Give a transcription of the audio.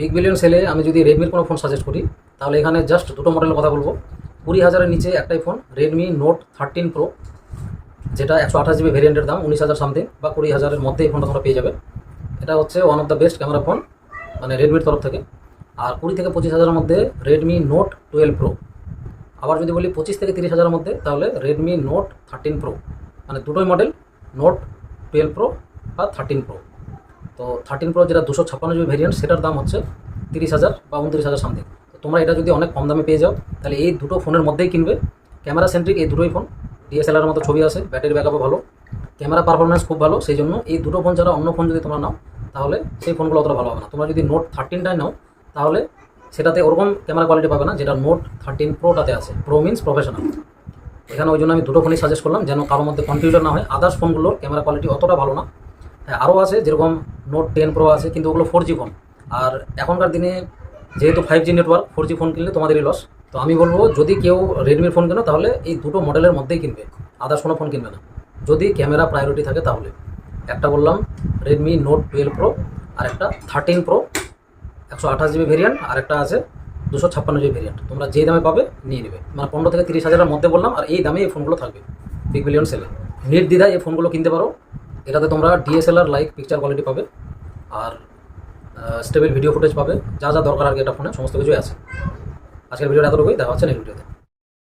Big billion সেলে আমি যদি রেডমির কোনো ফোন সাজেস্ট করি তাহলে এখানে জাস্ট দুটো মডেলের কথা বলবো। 20,000-এর নিচে একটাই ফোন, রেডমি নোট 13 প্রো, যেটা 128 GB ভেরিয়েন্টের দাম 19,000 সামথিং বা 20,000-এর মধ্যে এই ফোনটা তোমরা পেয়ে যাবে। এটা হচ্ছে one of the best camera phone মানে রেডমির তরফ থেকে। আর 20 থেকে 25,000-এর মধ্যে রেডমি নোট 12 প্রো। আবার যদি বলি 25 থেকে 30,000-এর মধ্যে তাহলে রেডমি নোট 13 প্রো, মানে দুটোই মডেল, নোট 12 প্রো বা 13 প্রো। তো 13 প্রো যেটা 256 GB ভেরিয়েন্ট, সেটার দাম হচ্ছে 30,000 বা 29,000 সামথিং। তো তোমরা এটা যদি অনেক কম দামে পেয়ে যাও তাহলে এই দুটো ফোনের মধ্যেই কিনবে। ক্যামেরা সেন্ট্রিক এই দুটোই ফোন, ডিএসএলআর মতো ছবি আসে, ব্যাটারি ব্যাকআপও ভালো, ক্যামেরা পারফরমেন্স খুব ভালো। সেই জন্য এই দুটো ফোন ছাড়া অন্য ফোন যদি তোমরা নাও তাহলে সেই ফোনগুলো অতটা ভালো হবে না। তোমরা যদি নোট 13টাই নাও তাহলে সেটাতে ওরকম ক্যামেরা কোয়ালিটি পাবে না যেটা নোট 13 প্রোটাতে আছে। Pro means professional. এখানে ওই জন্য আমি দুটো ফোনই সাজেস্ট করলাম যেন কারোর মধ্যে কনফিউশন না হয়। আদার্স ফোনগুলোর ক্যামেরা কোয়ালিটি অতটা ভালো না। হ্যাঁ, আরও আছে, যেরকম নোট 10 প্রো আছে, কিন্তু ওগুলো 4G ফোন। আর এখনকার দিনে যেহেতু 5G নেটওয়ার্ক, 4G ফোন কিনলে তোমাদেরই লস। তো আমি বলবো যদি কেউ রেডমির ফোন কেনো তাহলে এই দুটো মডেলের মধ্যেই কিনবে, আদার্স কোনো ফোন কিনবে না যদি ক্যামেরা প্রায়োরিটি থাকে তাহলে। একটা বললাম রেডমি নোট 12 প্রো, আর একটা 13 প্রো 128 GB ভেরিয়েন্ট, আর একটা আছে 256 GB ভেরিয়েন্ট। তোমরা যেই দামে পাবে নিয়ে নেবে, মানে 15 থেকে 30,000-এর মধ্যে বললাম, আর এই দামে এই ফোনগুলো থাকবে বিগ বিলিয়ন সেলে। নির্দ্বিধায় এই ফোনগুলো কিনতে পারো। এটাতে তোমরা ডিএসএলআর লাইক পিকচার কোয়ালিটি পাবে, আর স্টেবল ভিডিও ফুটেজ পাবে, যা যা দরকার আর কি একটা ফোনে সমস্ত কিছুই আছে। আজকের ভিডিওটা এতটুকুই, দেখা হচ্ছে নেক্সট ভিডিওতে।